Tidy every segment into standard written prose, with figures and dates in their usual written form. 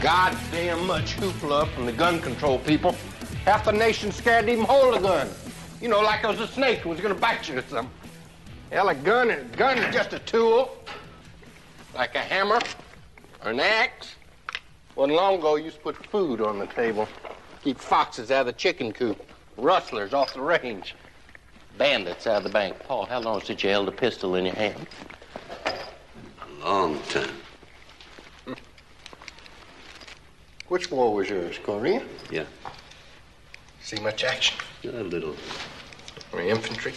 goddamn much hoopla from the gun control people. Half the nation's scared to even hold a gun. You know, like it was a snake who was gonna bite you or something. Hell, a gun is just a tool. Like a hammer or an axe. Well, long ago, you used to put food on the table. Keep foxes out of the chicken coop. Rustlers off the range. Bandits out of the bank. Paul, how long since you held a pistol in your hand? A long time. Which war was yours, Korea? Yeah. See much action? A little. Or infantry?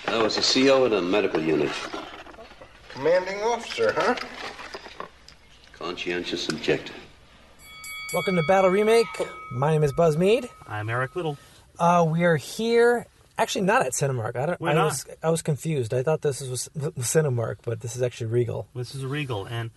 I was a CO in a medical unit. Commanding officer, huh? Conscientious objector. Welcome to Battle Remake. My name is Buzz Mead. I'm Eric Little. We are here, actually not at Cinemark. I was confused. I thought this was Cinemark, but this is actually Regal. This is a Regal, and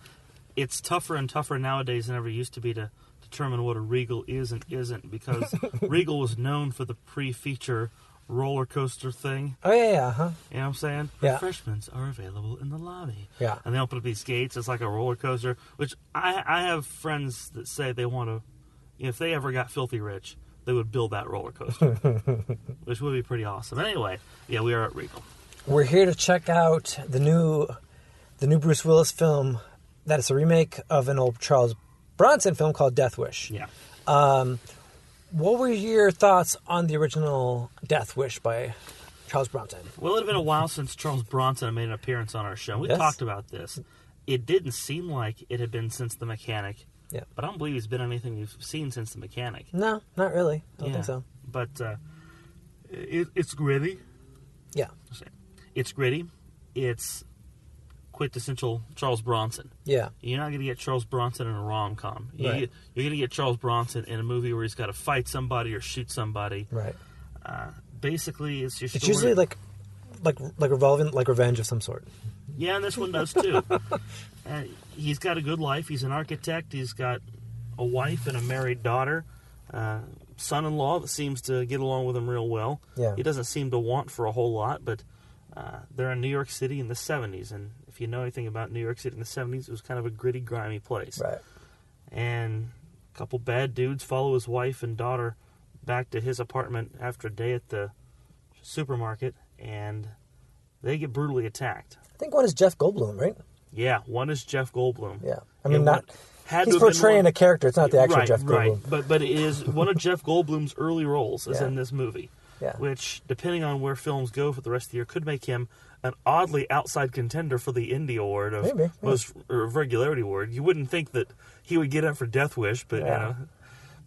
it's tougher and tougher nowadays than ever used to be to determine what a Regal is and isn't, because Regal was known for the pre-feature roller coaster thing. Oh, yeah, huh? You know what I'm saying? Yeah. Refreshments are available in the lobby. Yeah. And they open up these gates. It's like a roller coaster, which I have friends that say they want to, if they ever got filthy rich, they would build that roller coaster, which would be pretty awesome. Anyway, yeah, we are at Regal. We're here to check out the new Bruce Willis film that is a remake of an old Charles Bronson film called Deathwish. Yeah. What were your thoughts on the original Deathwish by Charles Bronson? Well, it had been a while since Charles Bronson made an appearance on our show. We talked about this. It didn't seem like it had been since The Mechanic. Yeah. But I don't believe he's been anything you've seen since The Mechanic. No, not really. I don't think so. But it's gritty. Yeah. It's gritty. It's quintessential Charles Bronson. Yeah. You're not going to get Charles Bronson in a rom-com. Right. You're going to get Charles Bronson in a movie where he's got to fight somebody or shoot somebody. Right. Basically, it's your story. It's usually like revolving, like revenge of some sort. Yeah, and this one does too. He's got a good life. He's an architect. He's got a wife and a married daughter. Son-in-law that seems to get along with him real well. Yeah. He doesn't seem to want for a whole lot, but they're in New York City in the 70s, and if you know anything about New York City in the 70s, it was kind of a gritty, grimy place. Right. And a couple bad dudes follow his wife and daughter back to his apartment after a day at the supermarket, and they get brutally attacked. I think one is Jeff Goldblum, right? Yeah, one is Jeff Goldblum. Yeah. I mean, he's to portraying a character. It's not the actual Jeff Goldblum. Right, but it is one of Jeff Goldblum's early roles is in this movie. Yeah. Which, depending on where films go for the rest of the year, could make him an oddly outside contender for the Indie Award of most regularity award. You wouldn't think that he would get up for Deathwish, but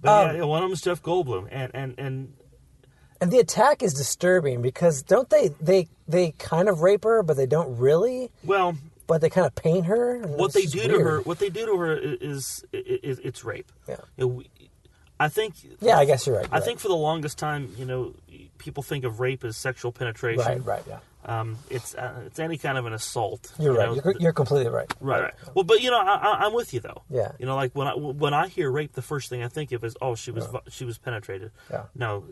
one of them is Jeff Goldblum, and the attack is disturbing because don't they kind of rape her, but they don't really. Well, but they kind of paint her. What they do to her is it's rape. Yeah. I think. Yeah, I guess you're right. I think for the longest time, people think of rape as sexual penetration. Right, yeah. It's any kind of an assault. You're right. You're completely right. Right. Well, but I'm with you though. Yeah. Like when I hear rape, the first thing I think of is she was penetrated. Yeah. No,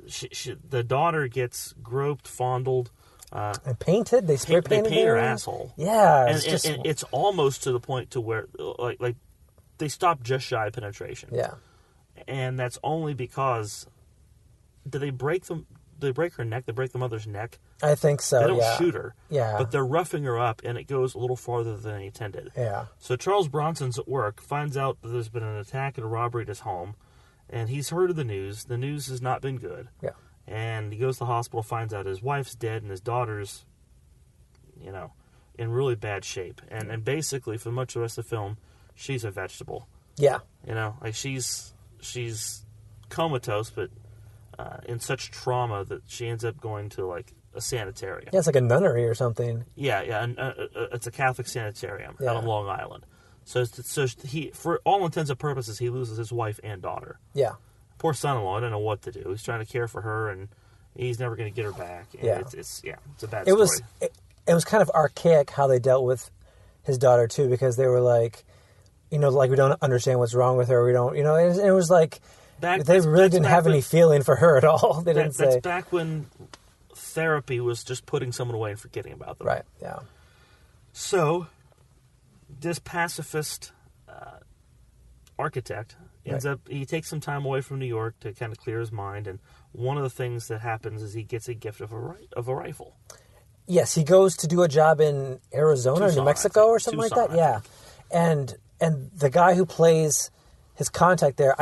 the daughter gets groped, fondled, and painted. They spray painted. They paint her asshole. Yeah. And it's almost to the point to where like they stop just shy of penetration. Yeah. And that's only because do they break them? Do they break her neck? They break the mother's neck? I think so. They don't shoot her. Yeah. But they're roughing her up, and it goes a little farther than they intended. Yeah. So Charles Bronson's at work, finds out that there's been an attack and a robbery at his home, and he's heard of the news. The news has not been good. Yeah. And he goes to the hospital, finds out his wife's dead, and his daughter's, in really bad shape. And basically, for much of the rest of the film, she's a vegetable. Yeah. Like she's comatose, but in such trauma that she ends up going to like a sanitarium. Yeah, it's like a nunnery or something. Yeah, and it's a Catholic sanitarium out on Long Island. So he, for all intents and purposes, he loses his wife and daughter. Yeah. Poor son-in-law, I don't know what to do. He's trying to care for her, and he's never going to get her back. And it's a bad story. It was kind of archaic how they dealt with his daughter too, because they were like, like we don't understand what's wrong with her. We don't, it was like. They really didn't have any feeling for her at all. They didn't say. That's back when therapy was just putting someone away and forgetting about them. Right, yeah. So, this pacifist architect. He takes some time away from New York to kind of clear his mind, and one of the things that happens is he gets a gift of a rifle. Yes, he goes to do a job in Arizona or New Mexico or something like that. Yeah, and the guy who plays his contact there,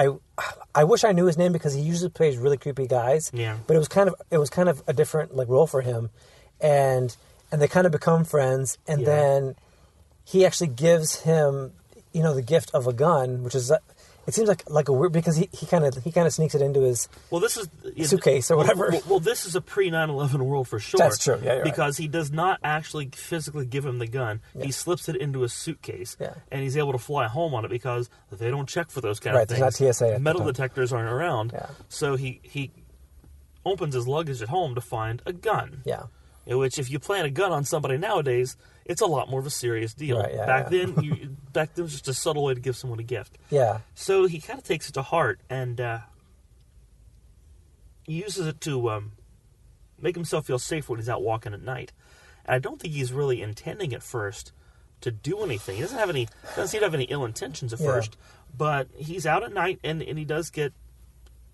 I wish I knew his name because he usually plays really creepy guys. Yeah, but it was kind of a different like role for him, and they kind of become friends, and then he actually gives him the gift of a gun, which is. It seems like a weird because he kind of sneaks it into his suitcase or whatever. Well, this is a pre 9/11 world for sure. That's true. Yeah, because he does not actually physically give him the gun. Yeah. He slips it into a suitcase, and he's able to fly home on it because they don't check for those kind of things. There's not TSA. Metal detectors aren't around. Yeah. So he opens his luggage at home to find a gun. Yeah. In which, if you plant a gun on somebody nowadays, it's a lot more of a serious deal. Right, back then it was just a subtle way to give someone a gift. Yeah. So he kind of takes it to heart and uses it to make himself feel safe when he's out walking at night. And I don't think he's really intending at first to do anything. He doesn't seem to have any ill intentions at first, but he's out at night and he does get.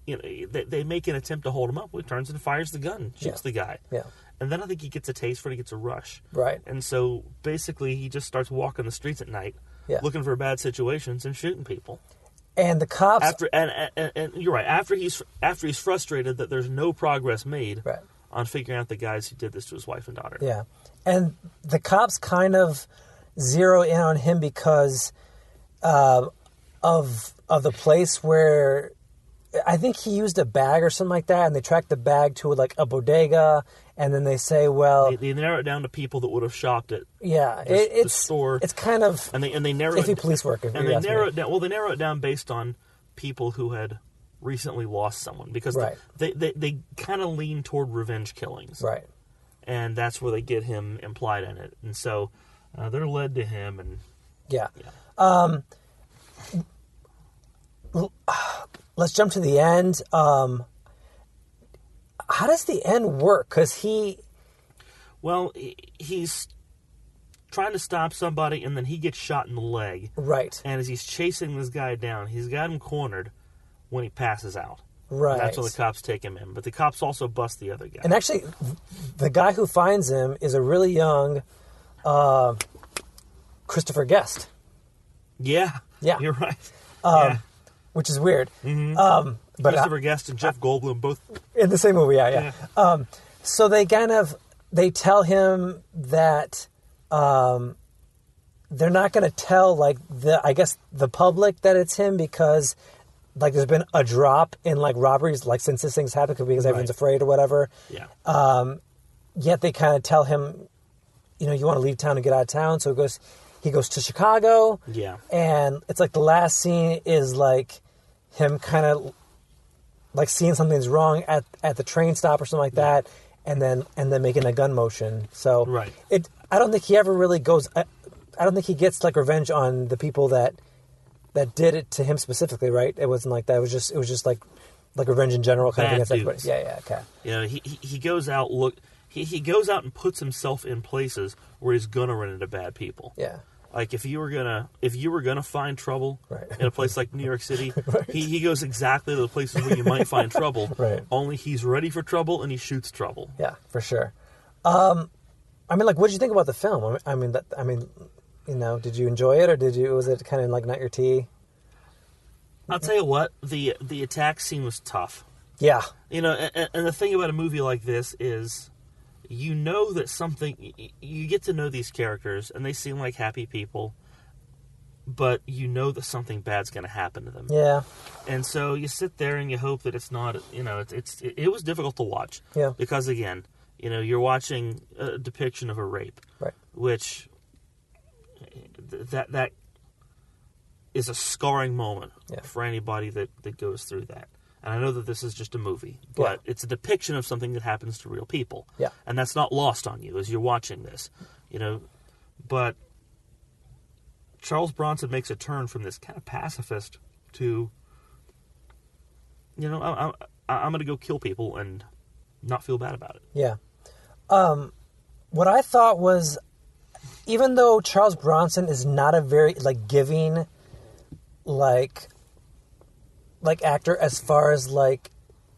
They make an attempt to hold him up. He turns and fires the gun, shoots the guy. Yeah. And then I think he gets a taste for it. He gets a rush. Right. And so basically he just starts walking the streets at night, looking for bad situations and shooting people. And the cops... And you're right. After he's frustrated that there's no progress made on figuring out the guys who did this to his wife and daughter. Yeah. And the cops kind of zero in on him because of the place where... I think he used a bag or something like that, and they tracked the bag to like a bodega, and then they say, well... They narrow it down to people that would have shopped at the store. It's kind of and they narrow iffy police work. And they narrow it down. Well, they narrow it down based on people who had recently lost someone, because they kind of lean toward revenge killings. Right. And that's where they get him implied in it. And so they're led to him. And let's jump to the end. How does the end work? Because he's trying to stop somebody, and then he gets shot in the leg. Right. And as he's chasing this guy down, he's got him cornered when he passes out. Right. And that's when the cops take him in. But the cops also bust the other guy. And actually, the guy who finds him is a really young Christopher Guest. Yeah. Yeah. You're right. Which is weird. Mm-hmm. But Christopher Guest and Jeff Goldblum both in the same movie. Yeah. So they they tell him that they're not going to tell the public that it's him because like there's been a drop in like robberies like since this thing's happened because everyone's afraid or whatever. Yeah. Yet they kind of tell him, you want to leave town and get out of town. So he goes to Chicago. Yeah. And it's like the last scene is like him kind of like seeing something's wrong at the train stop or something like that, and then making a gun motion. So I don't think he ever really goes. I don't think he gets like revenge on the people that did it to him specifically. Right? It wasn't like that. It was just like revenge in general, kind of against everybody. Yeah. Okay. He goes out He goes out and puts himself in places where he's gonna run into bad people. Yeah. Like if you were gonna find trouble in a place like New York City, he goes exactly to the places where you might find trouble. Right. Only he's ready for trouble and he shoots trouble. Yeah, for sure. I mean, like, what did you think about the film? I mean, did you enjoy it, or was it kind of like not your tea? I'll tell you what, the attack scene was tough. Yeah. And the thing about a movie like this is, that you get to know these characters and they seem like happy people, but that something bad's going to happen to them. Yeah. And so you sit there and you hope that it's not, it was difficult to watch. Yeah. Because again, you're watching a depiction of a rape. Right. Which that is a scarring moment for anybody that goes through that. And I know that this is just a movie, but it's a depiction of something that happens to real people. Yeah. And that's not lost on you as you're watching this, But Charles Bronson makes a turn from this kind of pacifist to, I'm going to go kill people and not feel bad about it. Yeah. What I thought was, even though Charles Bronson is not a very, giving, actor as far as like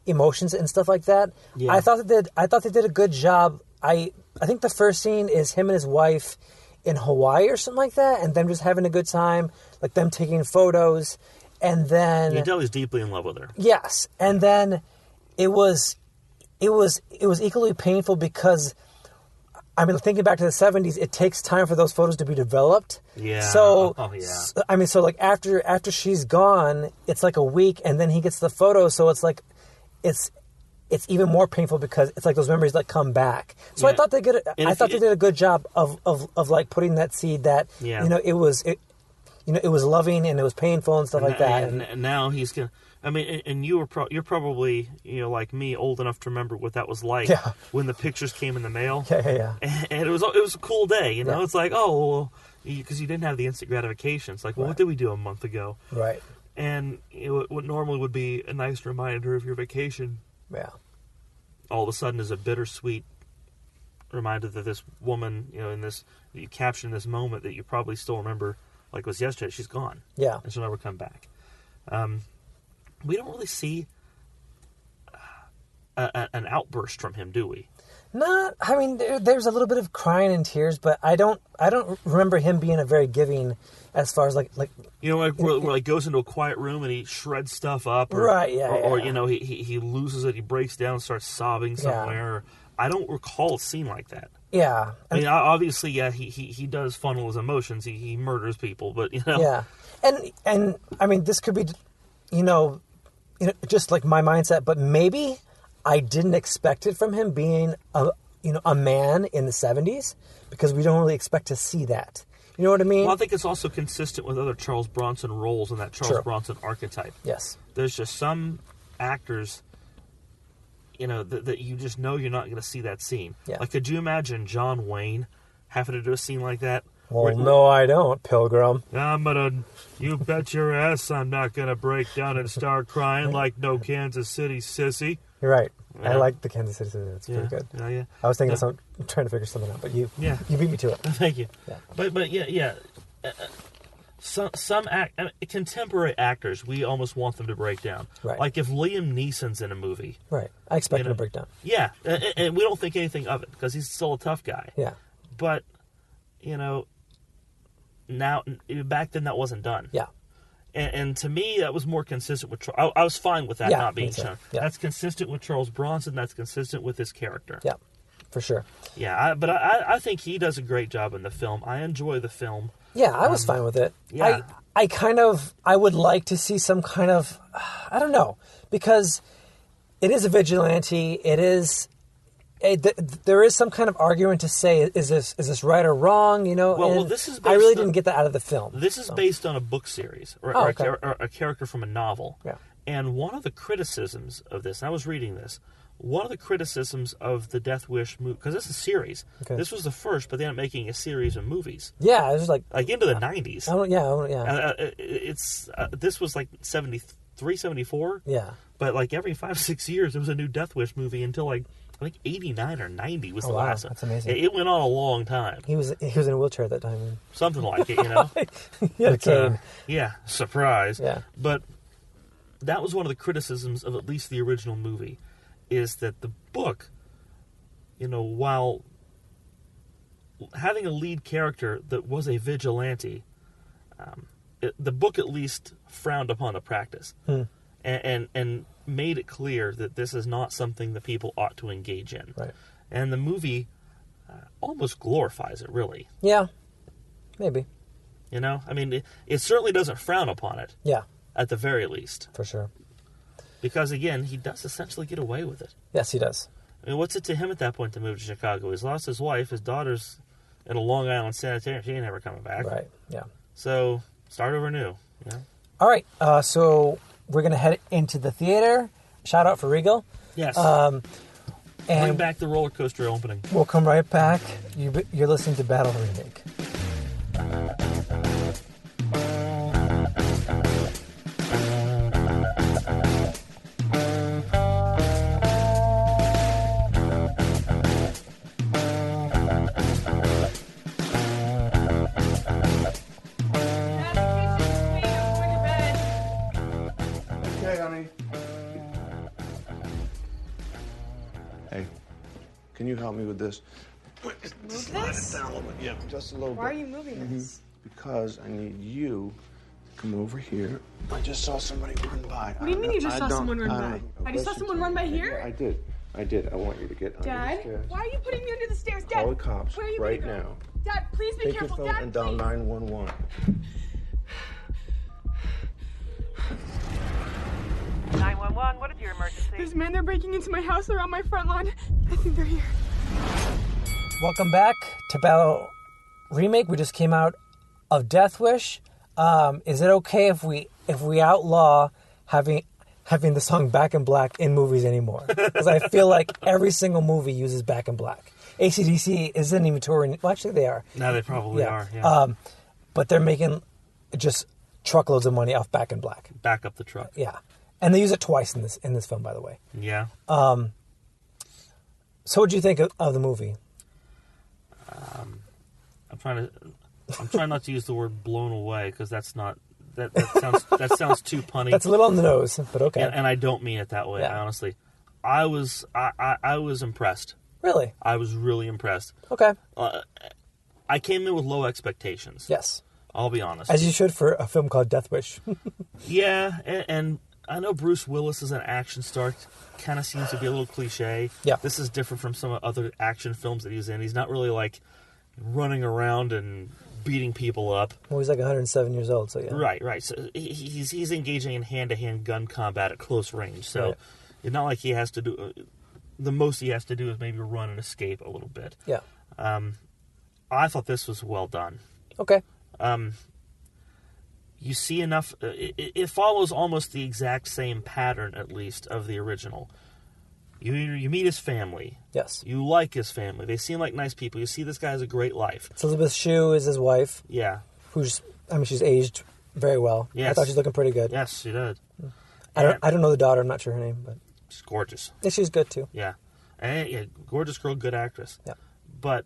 emotions and stuff like that. Yeah. I thought they did a good job. I think the first scene is him and his wife in Hawaii or something like that, and them just having a good time, like them taking photos, and then you can tell he's deeply in love with her. Yes, and then it was equally painful because, I mean, thinking back to the 70s, it takes time for those photos to be developed. Yeah. So, I mean, so like after she's gone, it's like a week, and then he gets the photos. So it's like, it's even more painful because it's like those memories that come back. So I thought they did. I thought they did a good job of like putting that seed that it was loving and it was painful and stuff like that. And now he's gonna. I mean, and you're probably like me, old enough to remember what that was like when the pictures came in the mail. Yeah. And it was a cool day, It's like, oh, because you didn't have the instant gratification. It's like, well, what did we do a month ago? Right. And what normally would be a nice reminder of your vacation, all of a sudden is a bittersweet reminder that this woman, that you captured in this moment that you probably still remember, like was yesterday. She's gone. Yeah. And she'll never come back. We don't really see an outburst from him, do we? I mean, there's a little bit of crying and tears, but I don't remember him being a very giving as far as like where he goes into a quiet room and he shreds stuff up, or he loses it, he breaks down and starts sobbing somewhere. I don't recall a scene like that. Yeah, I mean, obviously, he does funnel his emotions. He murders people, but and I mean, this could be, just like my mindset, but maybe I didn't expect it from him being a man in the 70s because we don't really expect to see that. You know what I mean? Well, I think it's also consistent with other Charles Bronson roles in that Charles Bronson archetype. Yes. There's just some actors, that you just know you're not going to see that scene. Yeah. Like, could you imagine John Wayne having to do a scene like that? Well, no, I don't, Pilgrim. You bet your ass I'm not going to break down and start crying like no Kansas City sissy. You're right. Yeah. I like the Kansas City scene. It's pretty good. Yeah. I was thinking of trying to figure something out, but you beat me to it. Thank you. Yeah. But some contemporary actors, we almost want them to break down. Right. Like if Liam Neeson's in a movie. Right. I expect him to break down. Yeah, and we don't think anything of it because he's still a tough guy. Yeah. But, now, back then that wasn't done. Yeah. And to me, that was more consistent with... I was fine with that not being shown. Yeah. That's consistent with Charles Bronson. That's consistent with his character. Yeah, for sure. Yeah, but I think he does a great job in the film. I enjoy the film. Yeah, I was fine with it. Yeah. I would like to see some kind of... I don't know. Because it is a vigilante. It is... there is some kind of argument to say, is this right or wrong? Well, this is. I really didn't get that out of the film. This is based on a book series or a character from a novel. Yeah. And one of the criticisms of this, and I was reading this, one of the criticisms of the Deathwish movie, because it's a series. Okay. This was the first, but they ended up making a series of movies. Yeah, it was like into the 90s. This was like 73, 74. Yeah. But like every 5-6 years, there was a new Deathwish movie until like. I think 89 or 90 was the last one. That's amazing. It went on a long time. He was in a wheelchair at that time. Something like it, He had a cane. Surprise. Yeah. But that was one of the criticisms of at least the original movie, is that the book, while having a lead character that was a vigilante, the book at least frowned upon the practice. And made it clear that this is not something that people ought to engage in. Right. And the movie almost glorifies it, really. Yeah, maybe. I mean, it certainly doesn't frown upon it. Yeah. At the very least. For sure. Because, again, he does essentially get away with it. Yes, he does. I mean, what's it to him at that point to move to Chicago? He's lost his wife, his daughter's in a Long Island sanitarium. She ain't never coming back. Right, yeah. So, start over new. All right, so... we're going to head into the theater. Shout out for Regal. Yes. And bring back the roller coaster opening. We'll come right back. You're listening to Battle Remake. honey. Hey, can you help me with this? Move this? Down a little bit. Yeah, just a little bit. Why are you moving this? Because I need you to come over here. I just saw somebody run by. What do you mean you just saw someone run by? I just saw someone run by here? I did. I want you to get under the stairs. Why are you putting me under the stairs? Dad, Call the cops where are you right gonna go? now. Dad, please be Take careful. your phone Dad, and dial please. 911. 911, what is your emergency? There's men, they're breaking into my house. They're on my front lawn. I think they're here. Welcome back to Battle Remake. We just came out of Deathwish. Is it okay if we outlaw having the song Back in Black in movies anymore? Because I feel like every single movie uses Back in Black. AC/DC isn't even touring. Well, actually, they are. No, they probably are. Yeah. But they're making just truckloads of money off Back in Black. Back up the truck. Yeah, and they use it twice in this film, by the way. Yeah. So, what do you think of the movie? I'm trying not to use the word blown away because that sounds too punny. That's a little on the nose, but okay. And I don't mean it that way. Yeah. Honestly, I was impressed. Really? I was really impressed. Okay. I came in with low expectations. Yes. I'll be honest. As you should for a film called Deathwish. Yeah, and I know Bruce Willis as an action star kind of seems to be a little cliche. Yeah. This is different from some other action films that he's in. He's not really like running around and beating people up. Well, he's like 107 years old, so yeah. Right. So he's engaging in hand-to-hand gun combat at close range. So Right. It's not like he has to do... The most he has to do is maybe run and escape a little bit. Yeah. I thought this was well done. Okay. You see enough... It follows almost the exact same pattern, at least, of the original. You meet his family. Yes. You like his family. They seem like nice people. You see this guy has a great life. Elizabeth Shue is his wife. Yeah. She's aged very well. Yes. I thought she's looking pretty good. Yes, she did. I don't know the daughter. I'm not sure her name, but She's gorgeous. yeah, she's good too. Yeah. And yeah, gorgeous girl, good actress. Yeah. But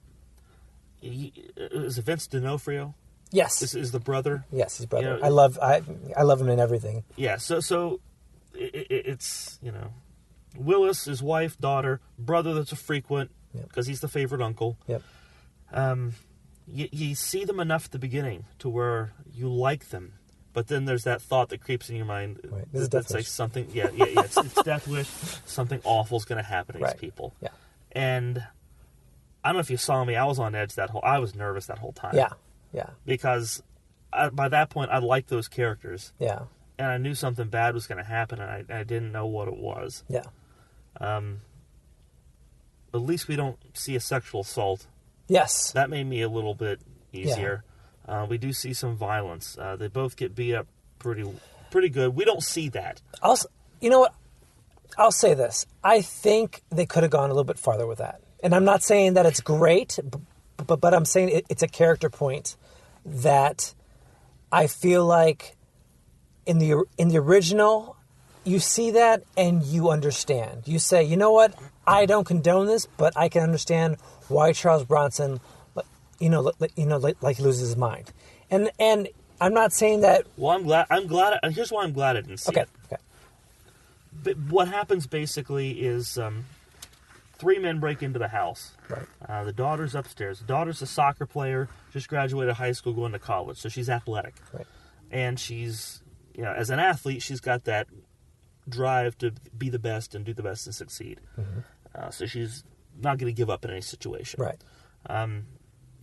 is it Vince D'Onofrio? Yes. This is the brother. Yes, his brother. You know, I love him in everything. Yeah. So it's Willis, his wife, daughter, brother that's a frequent because he's the favorite uncle. Yep. You see them enough at the beginning to where you like them, but then there's that thought that creeps in your mind. Right. This is that's Deathwish. like something. Yeah. It's Deathwish. Something awful's going to happen to these people. Yeah. And I don't know if you saw me. I was on edge I was nervous that whole time. Yeah. Because by that point, I liked those characters. Yeah. And I knew something bad was going to happen, and I didn't know what it was. Yeah. At least we don't see a sexual assault. Yes. That made me a little bit easier. We do see some violence. They both get beat up pretty good. We don't see that. You know what? I'll say this. I think they could have gone a little bit farther with that. And I'm not saying that it's great, but I'm saying it's a character point that I feel like in the original, you see that and you understand. You say, you know what? I don't condone this, but I can understand why Charles Bronson, like he loses his mind. And I'm not saying that. Well, I'm glad. Here's why I'm glad I didn't see it. Okay. But what happens basically is 3 men break into the house. Right. The daughter's upstairs. The daughter's a soccer player, just graduated high school, going to college, so she's athletic. Right. And she's, as an athlete, she's got that drive to be the best and do the best and succeed. Mm-hmm. So she's not going to give up in any situation. Right.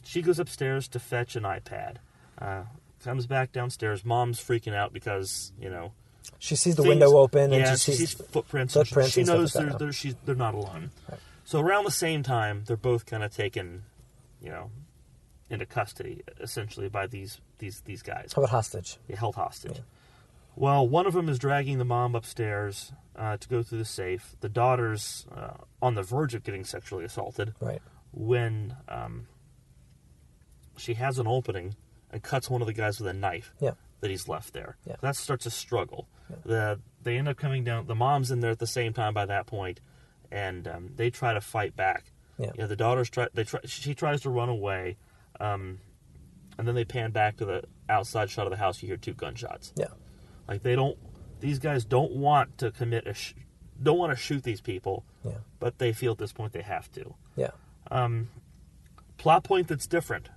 She goes upstairs to fetch an iPad. Comes back downstairs. Mom's freaking out because, she sees the window open and she sees footprints. She knows they're not alone. Right. So around the same time, they're both kind of taken, into custody, essentially, by these guys. How about hostage? They held hostage. Yeah. Well, one of them is dragging the mom upstairs to go through the safe. The daughter's on the verge of getting sexually assaulted. Right. When she has an opening and cuts one of the guys with a knife that he's left there. Yeah. That starts a struggle. Yeah. They end up coming down. The mom's in there at the same time by that point, and they try to fight back. Yeah. The daughter's she tries to run away, and then they pan back to the outside shot of the house. You hear 2 gunshots. Yeah. Like they don't these guys don't want to commit don't want to shoot these people, but they feel at this point they have to. Yeah. Plot point that's different.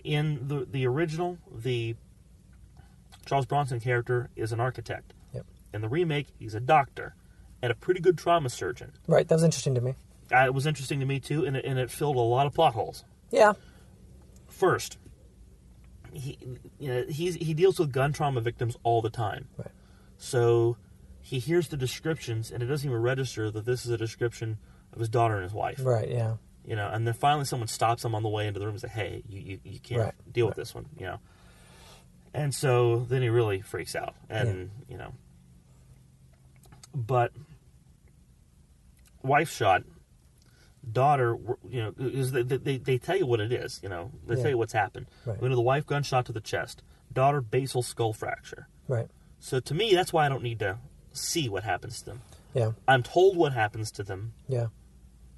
In the original, the Charles Bronson character is an architect. Yep. In the remake, he's a doctor and a pretty good trauma surgeon. Right, that was interesting to me. It was interesting to me too, and it filled a lot of plot holes. Yeah. First, he deals with gun trauma victims all the time. Right. So he hears the descriptions, and it doesn't even register that this is a description of his daughter and his wife. Right. Yeah. And then finally someone stops him on the way into the room and says, "Hey, you can't deal with this one." And so then he really freaks out, and but wife shot. Daughter, is they tell you what it is, they tell you what's happened. Right. The wife gunshot to the chest, daughter basal skull fracture. Right. So to me, that's why I don't need to see what happens to them. Yeah. I'm told what happens to them. Yeah.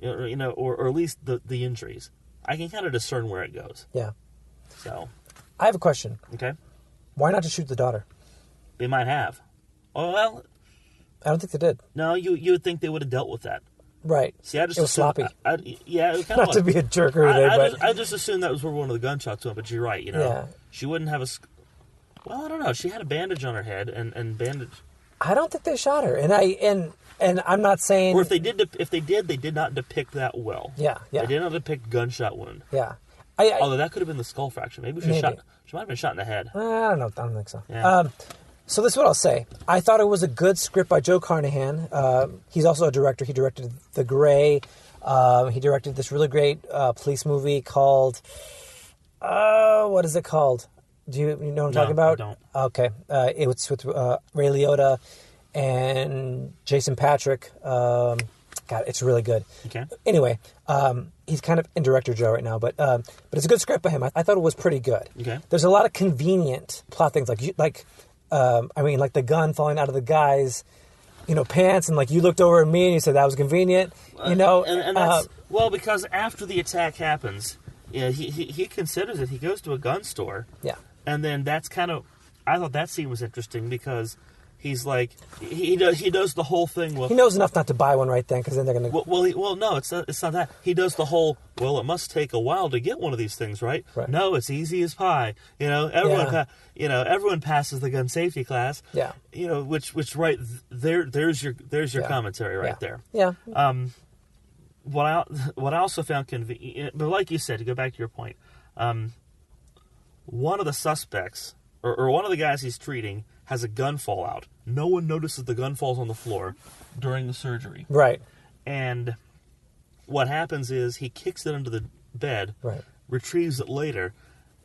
Or at least the injuries. I can kind of discern where it goes. Yeah. So. I have a question. Okay. Why not just shoot the daughter? They might have. Oh well. I don't think they did. No, you would think they would have dealt with that. Right. See, I just it was sloppy. It was kind Not of to be a jerk or anything, I just assumed that was where one of the gunshots went. But you're right. Yeah. She wouldn't have a. Well, I don't know. She had a bandage on her head and bandage. I don't think they shot her, and I'm not saying. Or if they did, they did not depict that well. Yeah. They did not depict gunshot wound. Yeah. Although that could have been the skull fracture. Maybe she might have been shot in the head. I don't know. I don't think so. Yeah. So this is what I'll say. I thought it was a good script by Joe Carnahan. He's also a director. He directed The Grey. He directed this really great police movie called... what is it called? Do you know what I'm talking about? I don't. Okay. It was with Ray Liotta and Jason Patrick. God, it's really good. Okay. Anyway, he's kind of in director Joe right now, but it's a good script by him. I thought it was pretty good. Okay. There's a lot of convenient plot things, like the gun falling out of the guy's, pants, and you looked over at me and you said that was convenient, And that's, because after the attack happens, he considers it. He goes to a gun store. Yeah. And then that's kind of, I thought that scene was interesting because he's like, he does the whole thing. Well, he knows enough not to buy one right then, because then they're going to... Well, no, it's not that. He does the whole, it must take a while to get one of these things, right? No, it's easy as pie. Everyone passes the gun safety class. Yeah. Which right there's your commentary right there. Yeah. What I also found convenient, but like you said, to go back to your point, one of the suspects or one of the guys he's treating has a gun fall out. No one notices the gun falls on the floor during the surgery. Right. And what happens is he kicks it under the bed, retrieves it later.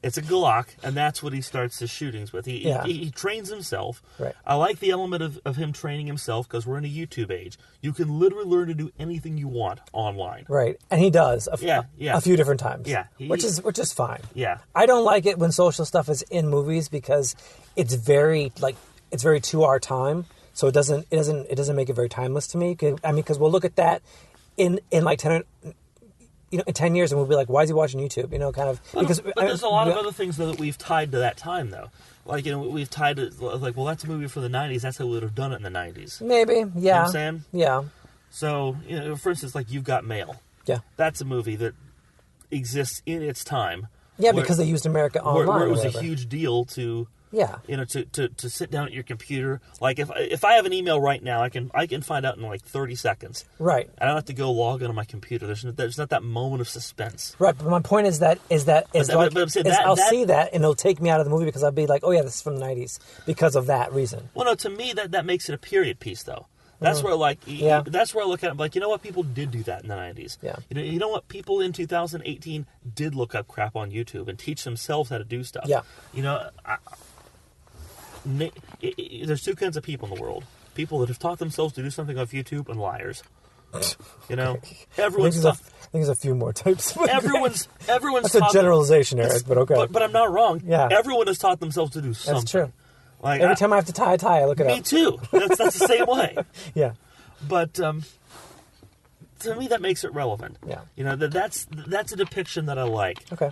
It's a Glock, and that's what he starts his shootings with. He trains himself. Right. I like the element of him training himself because we're in a YouTube age. You can literally learn to do anything you want online. Right, and he does a few different times. Yeah, which is fine. Yeah, I don't like it when social stuff is in movies because it's very to our time. So it doesn't make it very timeless to me. Because we'll look at that in like 10. In 10 years, and we'll be like, "Why is he watching YouTube?" But there's a lot of other things though that we've tied to that time, though. We've tied it that's a movie from the '90s. That's how we would have done it in the '90s. Maybe, yeah. You know what I'm saying? Yeah. So, for instance, You've Got Mail. Yeah. That's a movie that exists in its time. Yeah, because they used America Online. Where it was a huge deal to. Yeah. To sit down at your computer. If I have an email right now, I can find out in 30 seconds. Right. I don't have to go log in on my computer. There's not that moment of suspense. Right. But my point is I'll see that and it'll take me out of the movie because I'll be like, oh yeah, this is from the 90s because of that reason. Well, no, to me that makes it a period piece though. That's where that's where I look at it. You know what? People did do that in the 90s. Yeah. You know what? People in 2018 did look up crap on YouTube and teach themselves how to do stuff. Yeah. There's two kinds of people in the world: people that have taught themselves to do something off YouTube, and liars. Everyone's. I think there's a few more types. Everyone's. That's a generalization, Eric, but okay. But I'm not wrong. Yeah. Everyone has taught themselves to do something. That's true. Every time I have to tie a tie, I look it up. Me too. That's the same way. Yeah. But to me, that makes it relevant. Yeah. That's a depiction that I like. Okay.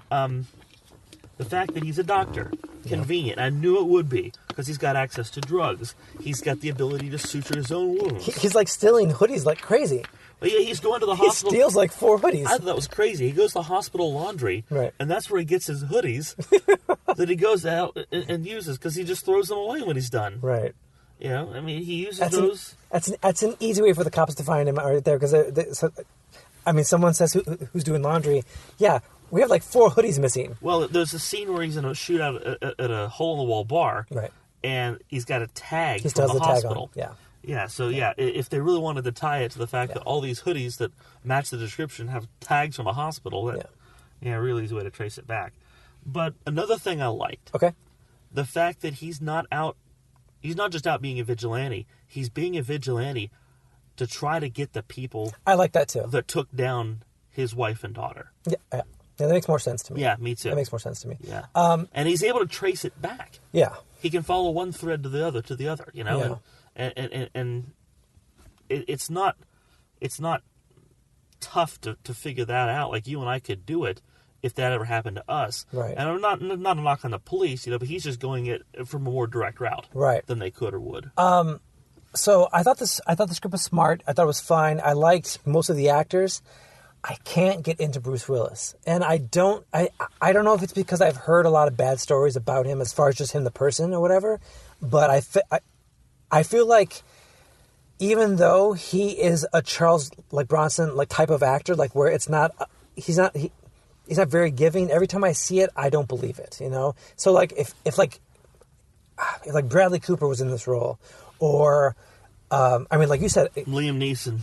The fact that he's a doctor, convenient. I knew it would be, because he's got access to drugs. He's got the ability to suture his own wounds. He's like stealing hoodies like crazy. But yeah, he's going to the hospital. He steals like 4 hoodies. I thought that was crazy. He goes to hospital laundry, right. And that's where he gets his hoodies that he goes out and uses, because he just throws them away when he's done. Right. You know, I mean, he uses those. That's an easy way for the cops to find him right there, because someone says who's doing laundry. Yeah, we have like 4 hoodies missing. Well, there's a scene where he's in a shootout at a hole-in-the-wall bar, right? And he's got a tag from the hospital. Tag on. Yeah. So if they really wanted to tie it to the fact that all these hoodies that match the description have tags from a hospital, that really is a way to trace it back. But another thing I liked, the fact that he's not just out being a vigilante. He's being a vigilante to try to get the people. I like that too. That took down his wife and daughter. Yeah, that makes more sense to me. Yeah, me too. That makes more sense to me. Yeah. And he's able to trace it back. Yeah. He can follow one thread to the other, you know? Yeah. And it's not tough to figure that out. Like, you and I could do it if that ever happened to us. Right. And I'm not a knock on the police, you know, but he's just going it from a more direct route. Right. Than they could or would. So I thought the script was smart. I thought it was fine. I liked most of the actors. I can't get into Bruce Willis, and I don't know if it's because I've heard a lot of bad stories about him as far as just him the person or whatever, but I feel like even though he is a Charles like Bronson like type of actor, like where it's not he's not very giving. Every time I see it, I don't believe it, you know. So like if Bradley Cooper was in this role, or like you said, Liam Neeson.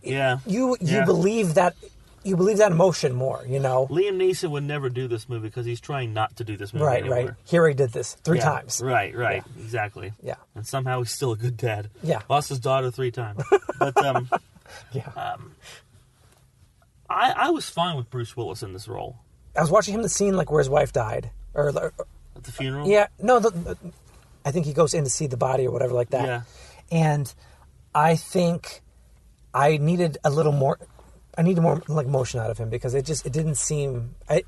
Yeah. You believe that. You believe that emotion more, you know? Liam Neeson would never do this movie because he's trying not to do this movie anymore. Right. Here he did this 3 times. Right, exactly. Yeah. And somehow he's still a good dad. Yeah. Lost his daughter 3 times. But, I was fine with Bruce Willis in this role. I was watching him the scene like where his wife died. Or at the funeral? Yeah. No, I think he goes in to see the body or whatever like that. Yeah. And I think I needed more like motion out of him, because it didn't seem I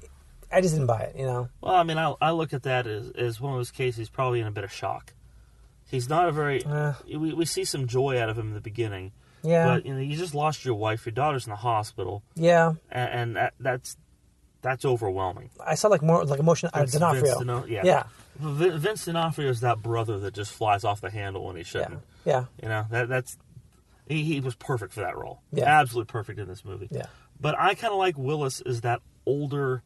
just didn't buy it, you know. Well, I mean, I look at that as one of those cases he's probably in a bit of shock. He's not a very we see some joy out of him in the beginning. Yeah. But you just lost your wife, your daughter's in the hospital. Yeah. And that's overwhelming. I saw like more like emotion out of D'Onofrio. Yeah. Vince D'Onofrio is that brother that just flies off the handle when he shouldn't. Yeah. You know, that's he was perfect for that role. Yeah. Absolutely perfect in this movie. Yeah. But I kind of like Willis as that older,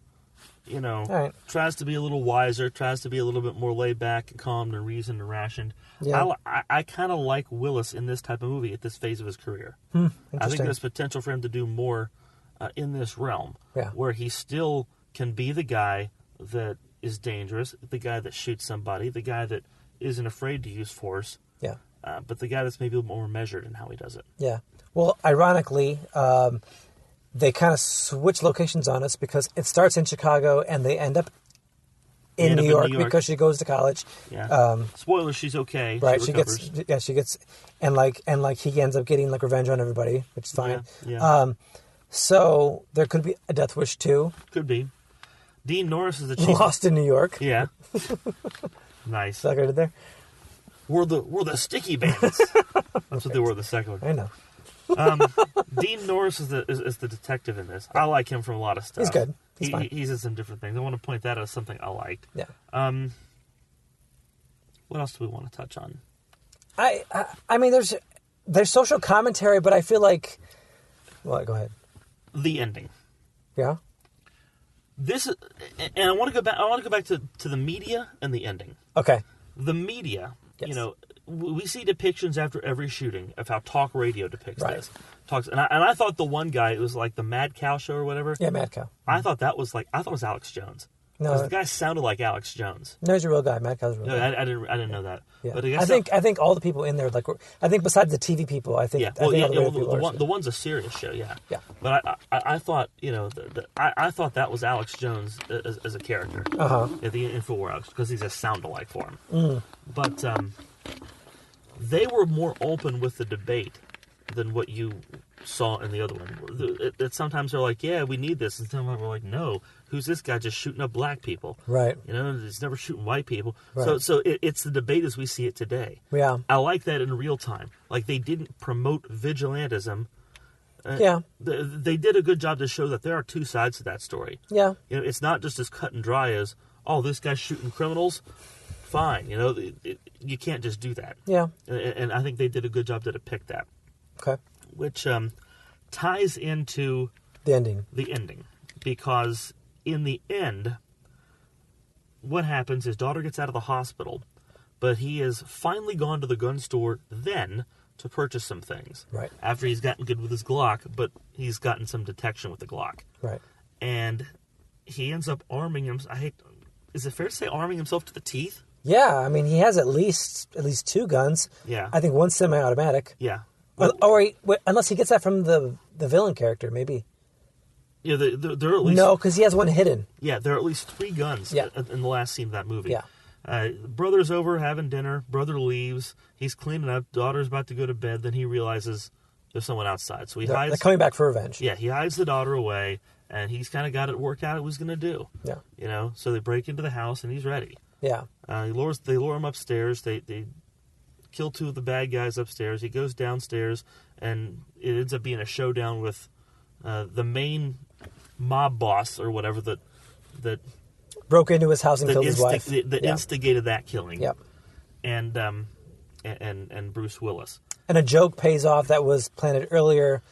you know, tries to be a little wiser, tries to be a little bit more laid back and calm and reasoned and rationed. Yeah. I kind of like Willis in this type of movie at this phase of his career. I think there's potential for him to do more in this realm, where he still can be the guy that is dangerous, the guy that shoots somebody, the guy that isn't afraid to use force. Yeah. But the guy that's maybe a little more measured in how he does it. Yeah. Well, ironically, they kind of switch locations on us, because it starts in Chicago and they end up in New York because she goes to college. Yeah. Spoiler: she's okay. Right. She gets, and he ends up getting like revenge on everybody, which is fine. Yeah. So there could be a Deathwish 2. Could be. Dean Norris is the chief. Lost in New York. Yeah. Nice. Is that good there? We're the sticky bandits. That's what they were the second one. I know. Dean Norris is the detective in this. I like him from a lot of stuff. He's good. He's fine. He's in some different things. I want to point that out as something I liked. Yeah. What else do we want to touch on? I mean, there's social commentary, but I feel like. Well, go ahead. The ending. Yeah. This is, and I want to go back. I want to go back to the media and the ending. Okay. The media. Yes. You know, we see depictions after every shooting of how talk radio depicts this. And I thought the one guy, it was like the Mad Cow show or whatever. Yeah, Mad Cow. I thought it was Alex Jones. No, the guy sounded like Alex Jones. No, he's a real guy. Mad Cow's a real guy. I didn't know that. Yeah. But I think all the people in there, like, I think besides the TV people, the one's a serious show. Yeah. Yeah. But I thought, you know, I thought that was Alex Jones as a character. At the InfoWars, because he's a sound-alike for him. But they were more open with the debate than what you saw in the other one. Sometimes they're like, yeah, we need this. And sometimes we're like, no, who's this guy just shooting up black people? Right. You know, he's never shooting white people. Right. So it's the debate as we see it today. Yeah. I like that in real time. Like, they didn't promote vigilantism. Yeah. They did a good job to show that there are two sides to that story. Yeah. You know, it's not just as cut and dry as, oh, this guy's shooting criminals. Fine. You know, you can't just do that. Yeah. And I think they did a good job to depict that. Okay. Which ties into the ending. Because in the end, what happens, his daughter gets out of the hospital, but he has finally gone to the gun store then to purchase some things. Right. After he's gotten good with his Glock, but he's gotten some detection with the Glock. Right. And he ends up arming him. Is it fair to say arming himself to the teeth? Yeah, I mean, he has at least 2 guns. Yeah. I think one's semi-automatic. Yeah. Wait, unless he gets that from the villain character, maybe. Yeah, there are at least... No, because he has one hidden. Yeah, there are at least 3 guns in the last scene of that movie. Yeah. Brother's over having dinner. Brother leaves. He's cleaning up. Daughter's about to go to bed. Then he realizes there's someone outside. So they're coming back for revenge. Yeah, he hides the daughter away, and he's kind of got it worked out what he was going to do. Yeah. You know, so they break into the house, and he's ready. Yeah. They lure him upstairs. They kill 2 of the bad guys upstairs. He goes downstairs, and it ends up being a showdown with the main mob boss or whatever that broke into his house and killed his wife. That instigated that killing. Yep. And Bruce Willis. And a joke pays off that was planted earlier.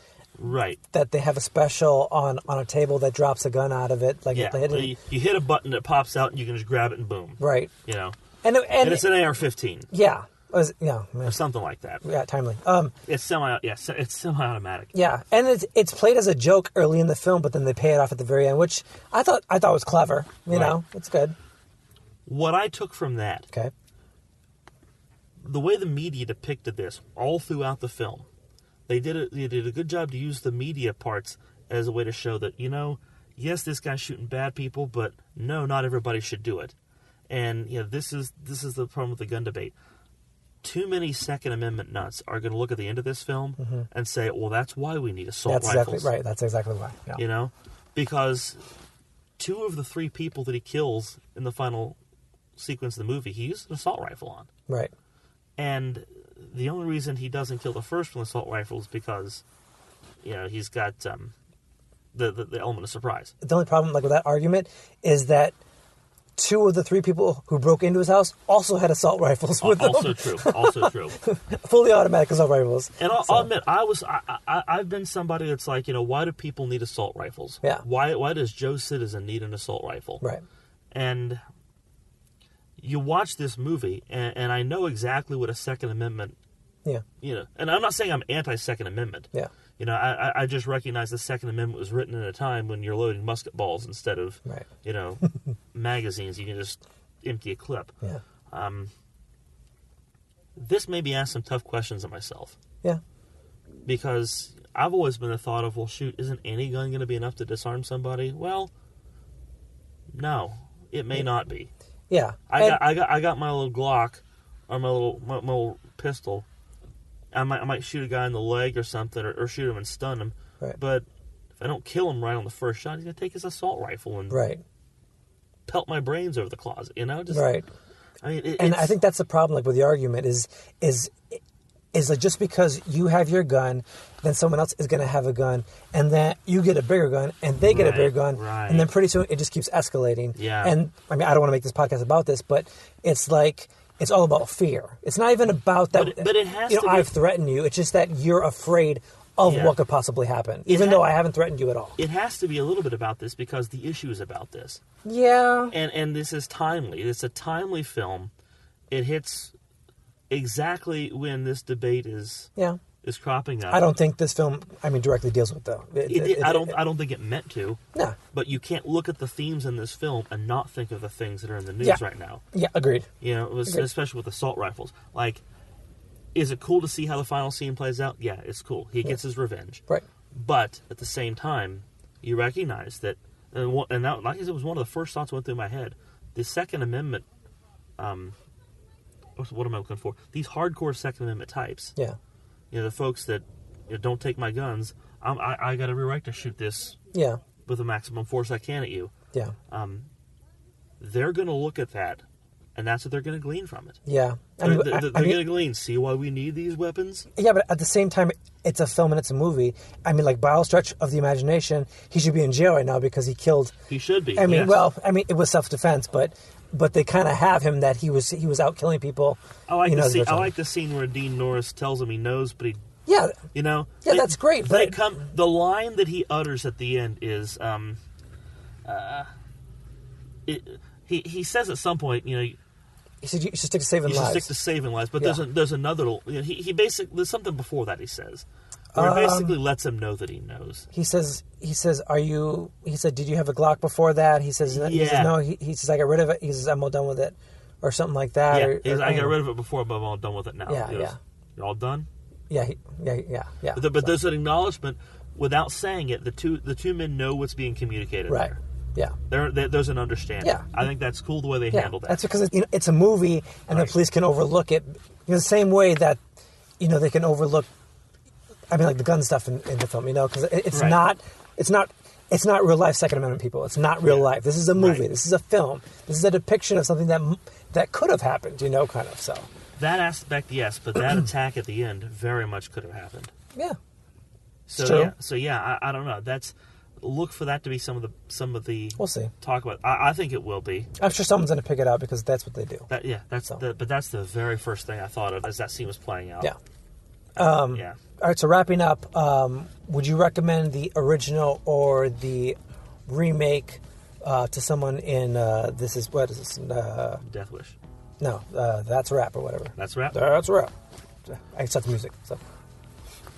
Right. That they have a special on a table that drops a gun out of it. Like yeah. You hit a button, it pops out, and you can just grab it and boom. Right. You know. And it's an AR-15. Yeah. Or something like that. Yeah, timely. It's semi-automatic. Yeah, and it's played as a joke early in the film, but then they pay it off at the very end, which I thought was clever. You know, it's good. What I took from that, okay, the way the media depicted this all throughout the film, they did a good job to use the media parts as a way to show that, you know, yes, this guy's shooting bad people, but no, not everybody should do it. And you know, this is the problem with the gun debate. Too many Second Amendment nuts are going to look at the end of this film and say, well, that's why we need assault rifles. Exactly right. That's exactly why. Yeah. You know? Because 2 of the 3 people that he kills in the final sequence of the movie, he used an assault rifle on. Right. And the only reason he doesn't kill the first one with assault rifle is because, you know, he's got the element of surprise. The only problem with that argument is that 2 of the 3 people who broke into his house also had assault rifles with them. Also true. Fully automatic assault rifles. And I'll admit, I've been somebody that's like, you know, why do people need assault rifles? Yeah. Why does Joe Citizen need an assault rifle? Right. And you watch this movie, and I know exactly what a Second Amendment. Yeah. You know, and I'm not saying I'm anti-Second Amendment. Yeah. You know, I just recognize the Second Amendment was written at a time when you're loading musket balls instead of, you know, magazines. You can just empty a clip. Yeah. This made me ask some tough questions of myself. Yeah. Because I've always been the thought of, well, shoot, isn't any gun going to be enough to disarm somebody? Well, no, it may not be. Yeah. I got my little Glock or my little pistol. I might shoot a guy in the leg or something, or shoot him and stun him. Right. But if I don't kill him right on the first shot, he's going to take his assault rifle and pelt my brains over the closet. You know, just right. I mean, and I think that's the problem. Like with the argument is like just because you have your gun, then someone else is going to have a gun, and then you get a bigger gun, and they get a bigger gun, and then pretty soon it just keeps escalating. Yeah. And I mean, I don't want to make this podcast about this, but it's like. It's all about fear. It's not even about that. But it has to be. I've threatened you. It's just that you're afraid of what could possibly happen, even though I haven't threatened you at all. It has to be a little bit about this because the issue is about this. Yeah. And this is timely. It's a timely film. It hits exactly when this debate is cropping up. I don't think this film, directly deals with though. I don't think it meant to. No. But you can't look at the themes in this film and not think of the things that are in the news right now. Yeah, agreed. You know, especially with assault rifles. Like, is it cool to see how the final scene plays out? Yeah, it's cool. He gets his revenge. Right. But at the same time, you recognize that, and that, like I said, was one of the first thoughts that went through my head. The Second Amendment, what am I looking for? These hardcore Second Amendment types. Yeah. You know, the folks that don't take my guns. I got every right to shoot this. Yeah. With the maximum force I can at you. Yeah. They're going to look at that, and that's what they're going to glean from it. Yeah. They're going to glean, see why we need these weapons? Yeah, but at the same time, it's a film and it's a movie. I mean, like, by all stretch of the imagination, he should be in jail right now because he killed... He should be, I mean, yes. It was self-defense, but they kind of have him that he was out killing people. I like the scene where Dean Norris tells him he knows, but he... Yeah. Yeah, that's great. The line that he utters at the end is... He says at some point, he said you should stick to saving lives. You should stick to saving lives, but there's another. He basically, there's something before that he says, where he basically lets him know that he knows. He says, "Are you?" He said, "Did you have a Glock before that?" He says, yeah. He says, "No." He says, "I got rid of it." He says, "I'm all done with it," or something like that. Yeah, I got rid of it before, but I'm all done with it now. Yeah, goes, You're all done. Yeah. But there's an acknowledgement without saying it. The two men know what's being communicated. Right. There. Yeah. There's an understanding. Yeah. I think that's cool the way they handle that. That's because it's a movie and the police can overlook it. The same way that they can overlook. I mean, like the gun stuff in the film. Because it's not real life Second Amendment people. It's not real life. This is a movie. Right. This is a film. This is a depiction of something that could have happened. Kind of so. That aspect, yes, but that attack at the end very much could have happened. Yeah. I don't know. Look for that to be some of the. We'll see. Talk about. I think it will be. I'm sure someone's going to pick it out because that's what they do. But that's the very first thing I thought of as that scene was playing out. Yeah. All right. So wrapping up, would you recommend the original or the remake to someone in This is what is this? Deathwish. No, That's a Wrap or whatever. That's a Wrap. That's a Wrap. I start the music. So.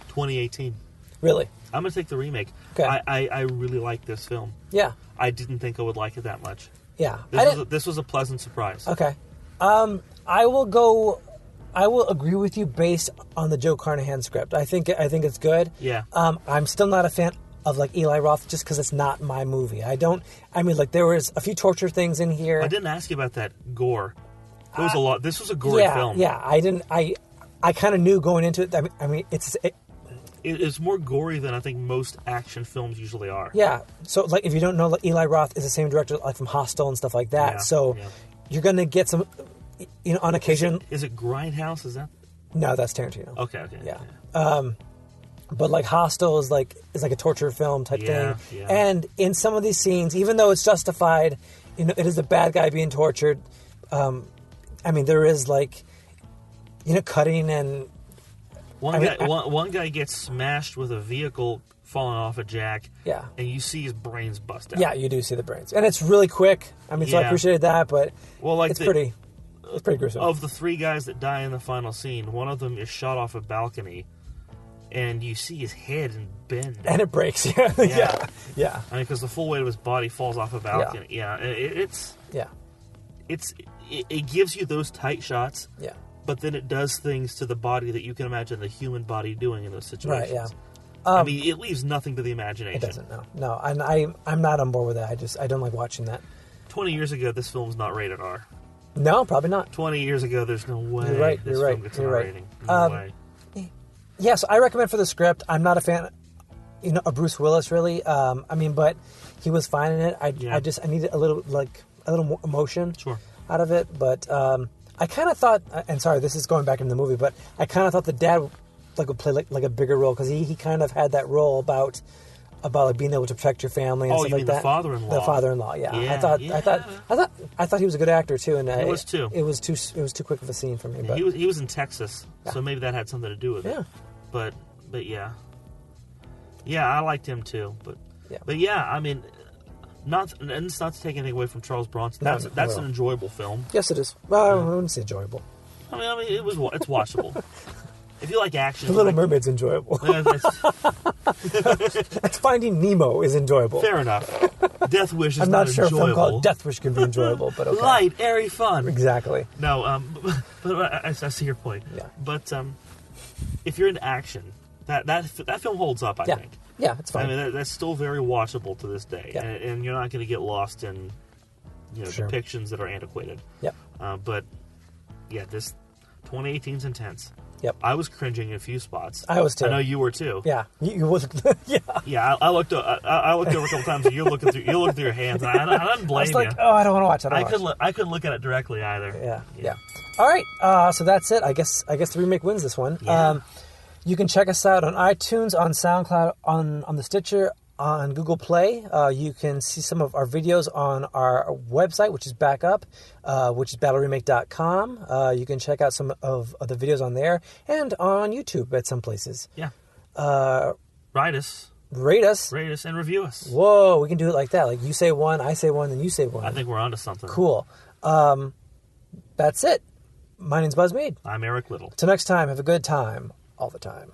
2018. Really? I'm going to take the remake. Okay. I really like this film. Yeah. I didn't think I would like it that much. Yeah. This was a pleasant surprise. Okay. I will agree with you based on the Joe Carnahan script. I think it's good. Yeah. I'm still not a fan of like Eli Roth just because it's not my movie. There was a few torture things in here. I didn't ask you about that gore. There was a lot. This was a gory film. Yeah. I kind of knew going into it. I mean, it's more gory than I think most action films usually are. Yeah. So, like, if you don't know, like, Eli Roth is the same director like from Hostel and stuff like that. You're going to get some, on occasion. Is it Grindhouse? Is that? No, that's Tarantino. Okay. Yeah. But like Hostel is like a torture film type thing. Yeah. And in some of these scenes, even though it's justified, it is a bad guy being tortured. There is like, cutting and. One guy gets smashed with a vehicle falling off a jack. Yeah. And you see his brains bust out. Yeah, you do see the brains. And it's really quick. So I appreciated that, but it's pretty gruesome. Of the three guys that die in the final scene, one of them is shot off a balcony, and you see his head bend. And it breaks. Yeah. Yeah. Because the full weight of his body falls off a balcony. Yeah. It gives you those tight shots. Yeah. But then it does things to the body that you can imagine the human body doing in those situations. Right, yeah. It leaves nothing to the imagination. It doesn't, no. And I'm not on board with that. I don't like watching that. 20 years ago, this film's not rated R. No, probably not. 20 years ago, there's no way this film gets an R rating. No way. Yeah, so I recommend for the script. I'm not a fan, of Bruce Willis, really. But he was fine in it. I needed a little more emotion out of it. But I kind of thought, and sorry, this is going back into the movie, but I kind of thought the dad would play like a bigger role because he kind of had that role about like being able to protect your family and stuff like that. The father-in-law? The father-in-law, yeah. I thought he was a good actor too, and he was too. It was too quick of a scene for me. But he was in Texas, so maybe that had something to do with it. Yeah. But yeah, I liked him too. But yeah, it's not to take anything away from Charles Bronson. That's an enjoyable film. Yes, it is. Well, I wouldn't say enjoyable. It's watchable. If you like action, The Little Mermaid's enjoyable. That's Finding Nemo is enjoyable. Fair enough. Deathwish is I'm not sure enjoyable. if a film called Deathwish can be enjoyable, but okay. Light, airy fun. Exactly. No, but I see your point. Yeah. But if you're into action, that film holds up, I think. Yeah, it's fine. That's still very watchable to this day, and you're not going to get lost in depictions that are antiquated. Yep. But yeah, this 2018's intense. Yep. I was cringing in a few spots. I was too. I know you were too. Yeah. You was. Yeah. Yeah. I looked over a couple times, and you look through your hands. And I don't blame I was like, you. oh, I don't want to watch it. I couldn't look at it directly either. Yeah. All right. So that's it. I guess the remake wins this one. Yeah. You can check us out on iTunes, on SoundCloud, on the Stitcher, on Google Play. You can see some of our videos on our website, which is back up, which is battleremake.com. You can check out some of the videos on there and on YouTube at some places. Yeah. Rate us. Rate us and review us. Whoa, we can do it like that. Like you say one, I say one, then you say one. I think we're onto something. Cool. That's it. My name's Buzz Mead. I'm Eric Little. Till next time, have a good time all the time.